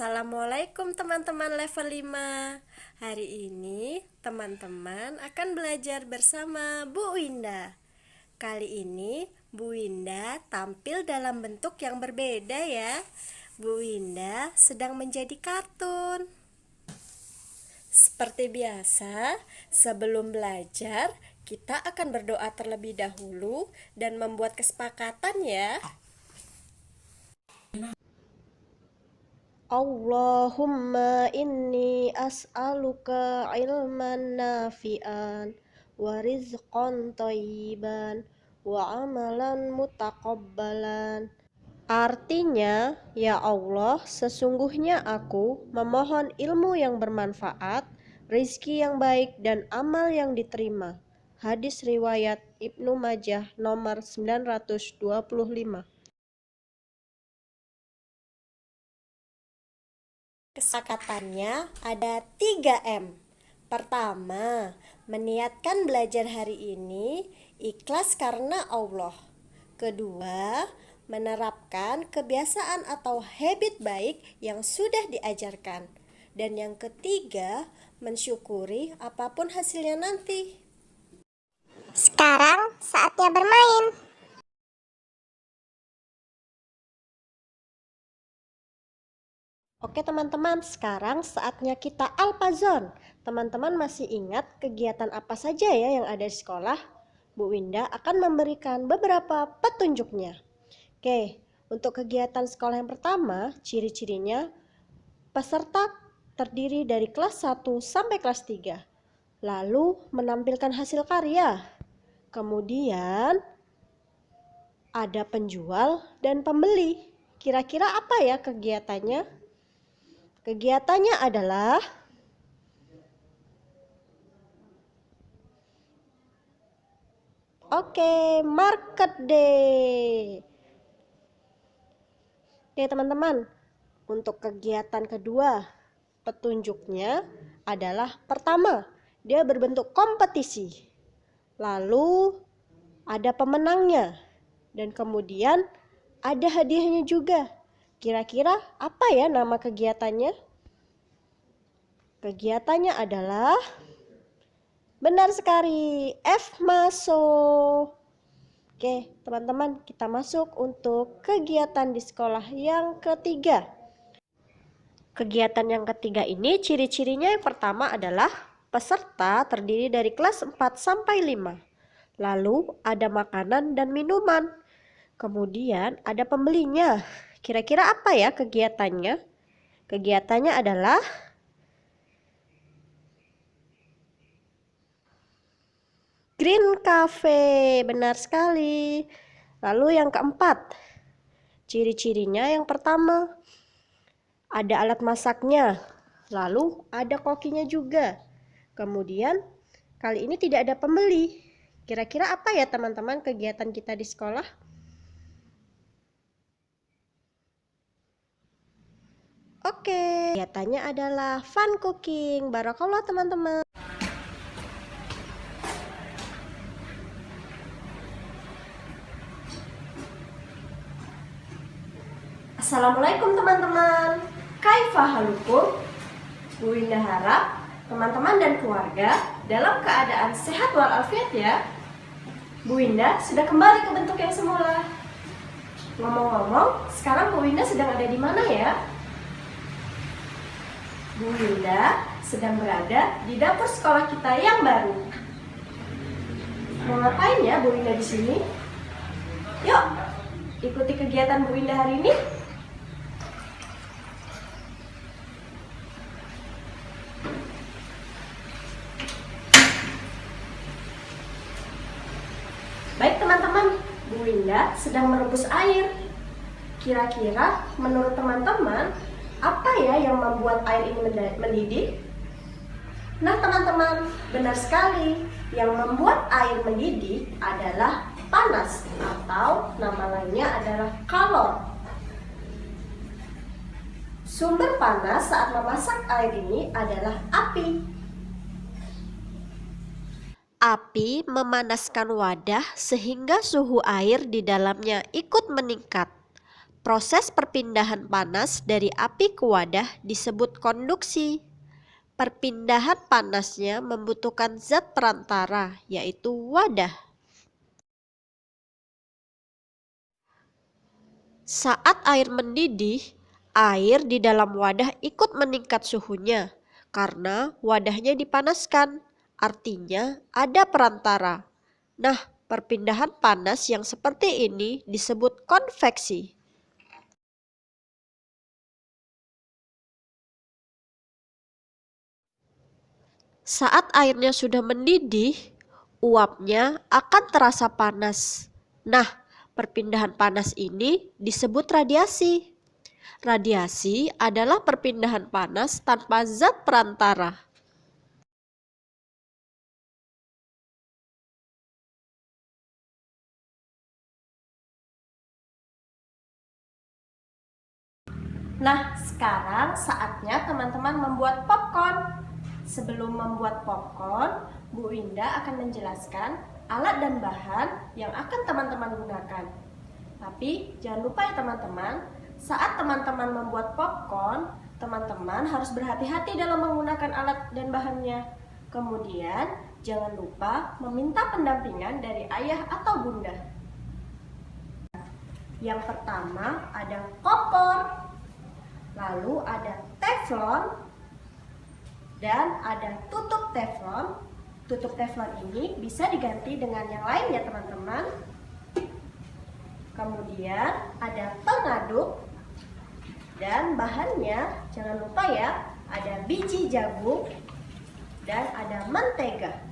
Assalamualaikum teman-teman level 5. Hari ini teman-teman akan belajar bersama Bu Winda. Kali ini Bu Winda tampil dalam bentuk yang berbeda ya. Bu Winda sedang menjadi kartun. Seperti biasa, sebelum belajar kita akan berdoa terlebih dahulu dan membuat kesepakatan ya. Allahumma inni as'aluka ilman nafi'an wa rizqan thayyiban wa amalan mutaqabbalan. Artinya, ya Allah, sesungguhnya aku memohon ilmu yang bermanfaat, rizki yang baik dan amal yang diterima. Hadis riwayat Ibnu Majah nomor 925. Kesepakatannya ada 3M. Pertama, meniatkan belajar hari ini ikhlas karena Allah. Kedua, menerapkan kebiasaan atau habit baik yang sudah diajarkan. Dan yang ketiga, mensyukuri apapun hasilnya nanti. Sekarang saatnya bermain. Oke teman-teman, sekarang saatnya kita Alpazon. Teman-teman masih ingat kegiatan apa saja ya yang ada di sekolah? Bu Winda akan memberikan beberapa petunjuknya. Oke, untuk kegiatan sekolah yang pertama, ciri-cirinya peserta terdiri dari kelas 1 sampai kelas 3. Lalu menampilkan hasil karya. Kemudian ada penjual dan pembeli. Kira-kira apa ya kegiatannya? Kegiatannya adalah market day. Oke teman-teman, untuk kegiatan kedua, petunjuknya adalah pertama, dia berbentuk kompetisi. Lalu ada pemenangnya dan kemudian ada hadiahnya juga. Kira-kira apa ya nama kegiatannya? Kegiatannya adalah benar sekali, F-MASO. Oke, teman-teman, kita masuk untuk kegiatan di sekolah yang ketiga. Kegiatan yang ketiga ini ciri-cirinya yang pertama adalah peserta terdiri dari kelas 4 sampai 5. Lalu ada makanan dan minuman. Kemudian ada pembelinya. Kira-kira apa ya kegiatannya? Kegiatannya adalah Green Cafe, benar sekali. Lalu yang keempat, ciri-cirinya yang pertama, ada alat masaknya. Lalu ada kokinya juga. Kemudian kali ini tidak ada pembeli. Kira-kira apa ya teman-teman kegiatan kita di sekolah? Oke, kegiatannya adalah fun cooking. Barakallah teman-teman. Assalamualaikum teman-teman. Kaifa halukum? Bu Winda harap teman-teman dan keluarga dalam keadaan sehat walafiat ya. Bu Winda sudah kembali ke bentuk yang semula. Ngomong-ngomong, sekarang Bu Winda sedang ada di mana ya? Bu Winda sedang berada di dapur sekolah kita yang baru. Mau ngapain ya Bu Winda di sini? Yuk, ikuti kegiatan Bu Winda hari ini. Baik teman-teman, Bu Winda sedang merebus air. Kira-kira menurut teman-teman, apa ya yang membuat air ini mendidih? Nah teman-teman, benar sekali. Yang membuat air mendidih adalah panas atau nama lainnya adalah kalor. Sumber panas saat memasak air ini adalah api. Api memanaskan wadah sehingga suhu air di dalamnya ikut meningkat. Proses perpindahan panas dari api ke wadah disebut konduksi. Perpindahan panasnya membutuhkan zat perantara, yaitu wadah. Saat air mendidih, air di dalam wadah ikut meningkat suhunya karena wadahnya dipanaskan, artinya ada perantara. Nah, perpindahan panas yang seperti ini disebut konveksi. Saat airnya sudah mendidih, uapnya akan terasa panas. Nah, perpindahan panas ini disebut radiasi. Radiasi adalah perpindahan panas tanpa zat perantara. Nah, sekarang saatnya teman-teman membuat popcorn. Sebelum membuat popcorn, Bu Winda akan menjelaskan alat dan bahan yang akan teman-teman gunakan. Tapi jangan lupa ya teman-teman, saat teman-teman membuat popcorn, teman-teman harus berhati-hati dalam menggunakan alat dan bahannya. Kemudian, jangan lupa meminta pendampingan dari ayah atau bunda. Yang pertama ada kompor, lalu ada teflon, dan ada tutup teflon. Tutup teflon ini bisa diganti dengan yang lain ya teman-teman. Kemudian ada pengaduk, dan bahannya jangan lupa ya, ada biji jagung dan ada mentega.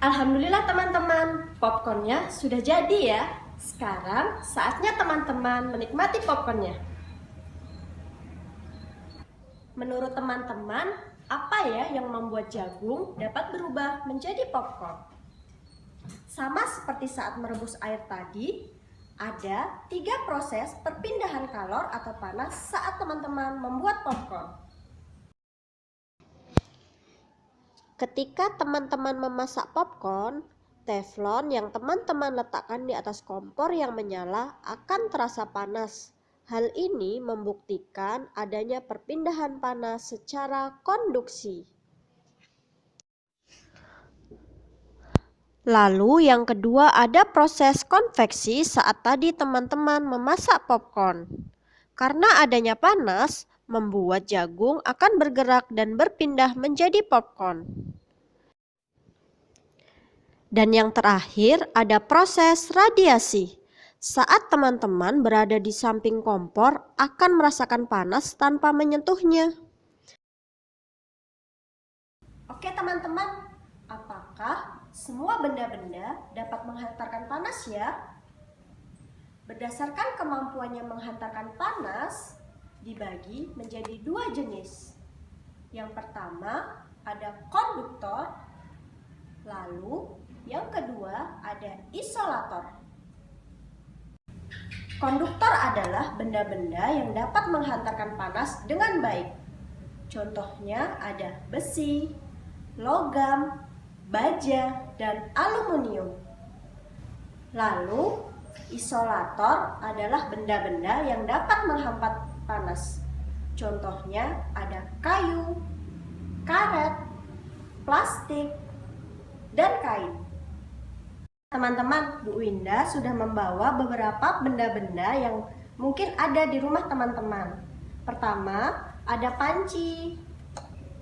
Alhamdulillah teman-teman, popcornnya sudah jadi ya. Sekarang saatnya teman-teman menikmati popcornnya. Menurut teman-teman, apa ya yang membuat jagung dapat berubah menjadi popcorn? Sama seperti saat merebus air tadi, ada 3 proses perpindahan kalor atau panas saat teman-teman membuat popcorn. Ketika teman-teman memasak popcorn, teflon yang teman-teman letakkan di atas kompor yang menyala akan terasa panas. Hal ini membuktikan adanya perpindahan panas secara konduksi. Lalu yang kedua ada proses konveksi saat tadi teman-teman memasak popcorn. Karena adanya panas, membuat jagung akan bergerak dan berpindah menjadi popcorn. Dan yang terakhir ada proses radiasi. Saat teman-teman berada di samping kompor akan merasakan panas tanpa menyentuhnya. Oke teman-teman, apakah semua benda-benda dapat menghantarkan panas ya? Berdasarkan kemampuannya menghantarkan panas, dibagi menjadi 2 jenis. Yang pertama ada konduktor, lalu yang kedua ada isolator. Konduktor adalah benda-benda yang dapat menghantarkan panas dengan baik. Contohnya ada besi, logam, baja, dan aluminium. Lalu isolator adalah benda-benda yang dapat menghambat panas. Contohnya ada kayu, karet, plastik, dan kain. Teman-teman, Bu Winda sudah membawa beberapa benda-benda yang mungkin ada di rumah teman-teman. Pertama, ada panci,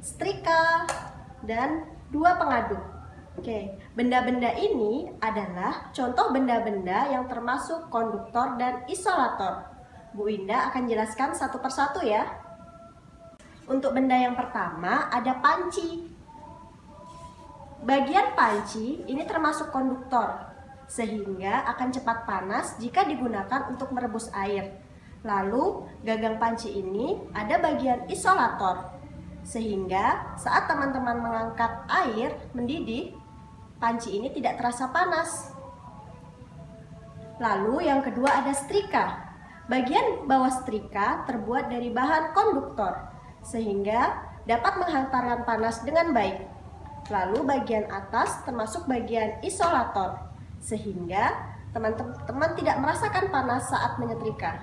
setrika, dan 2 pengaduk. Oke, benda-benda ini adalah contoh benda-benda yang termasuk konduktor dan isolator. Bu Winda akan jelaskan satu persatu ya. Untuk benda yang pertama ada panci. Bagian panci ini termasuk konduktor, sehingga akan cepat panas jika digunakan untuk merebus air. Lalu gagang panci ini ada bagian isolator, sehingga saat teman-teman mengangkat air mendidih, panci ini tidak terasa panas. Lalu yang kedua ada setrika. Bagian bawah setrika terbuat dari bahan konduktor, sehingga dapat menghantarkan panas dengan baik. Lalu bagian atas termasuk bagian isolator, sehingga teman-teman tidak merasakan panas saat menyetrika.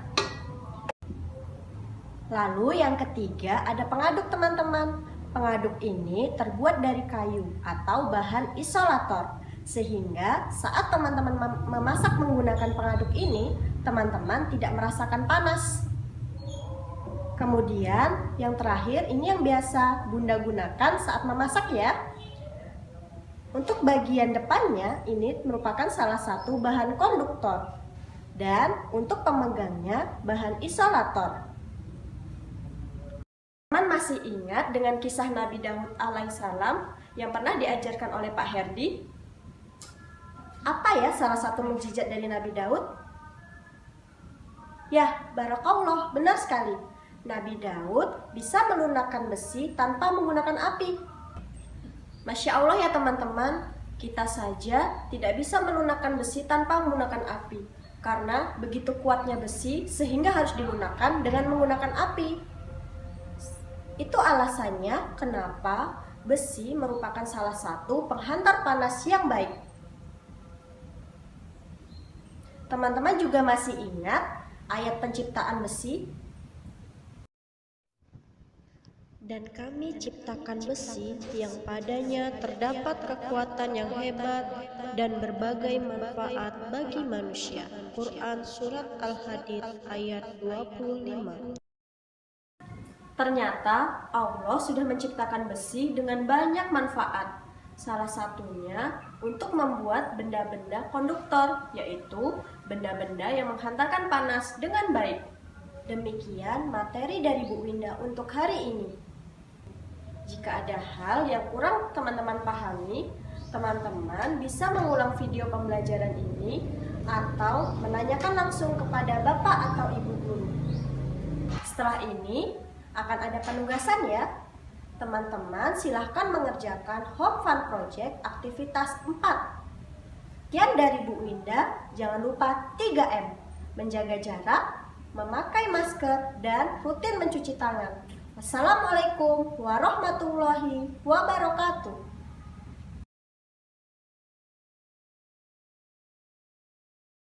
Lalu yang ketiga ada pengaduk teman-teman. Pengaduk ini terbuat dari kayu atau bahan isolator, sehingga saat teman-teman memasak menggunakan pengaduk ini, teman-teman tidak merasakan panas. Kemudian yang terakhir ini yang biasa Bunda gunakan saat memasak ya. Untuk bagian depannya ini merupakan salah satu bahan konduktor, dan untuk pemegangnya bahan isolator. Teman masih ingat dengan kisah Nabi Daud alaihissalam yang pernah diajarkan oleh Pak Herdi? Apa ya salah satu mukjizat dari Nabi Daud? Ya, barakallah, benar sekali. Nabi Daud bisa melunakkan besi tanpa menggunakan api. Masya Allah ya teman-teman, kita saja tidak bisa melunakkan besi tanpa menggunakan api. Karena begitu kuatnya besi sehingga harus dilunakkan dengan menggunakan api. Itu alasannya kenapa besi merupakan salah satu penghantar panas yang baik. Teman-teman juga masih ingat ayat penciptaan besi? Dan kami ciptakan besi yang padanya terdapat kekuatan yang hebat dan berbagai manfaat bagi manusia. Quran Surat Al-Hadid ayat 25. Ternyata Allah sudah menciptakan besi dengan banyak manfaat. Salah satunya untuk membuat benda-benda konduktor, yaitu benda-benda yang menghantarkan panas dengan baik. Demikian materi dari Bu Winda untuk hari ini. Jika ada hal yang kurang teman-teman pahami, teman-teman bisa mengulang video pembelajaran ini atau menanyakan langsung kepada Bapak atau Ibu guru. Setelah ini akan ada penugasan ya. Teman-teman silahkan mengerjakan Home Fun Project aktivitas 4. Sekian dari Bu Winda, jangan lupa 3M. Menjaga jarak, memakai masker, dan rutin mencuci tangan. Wassalamualaikum warahmatullahi wabarakatuh.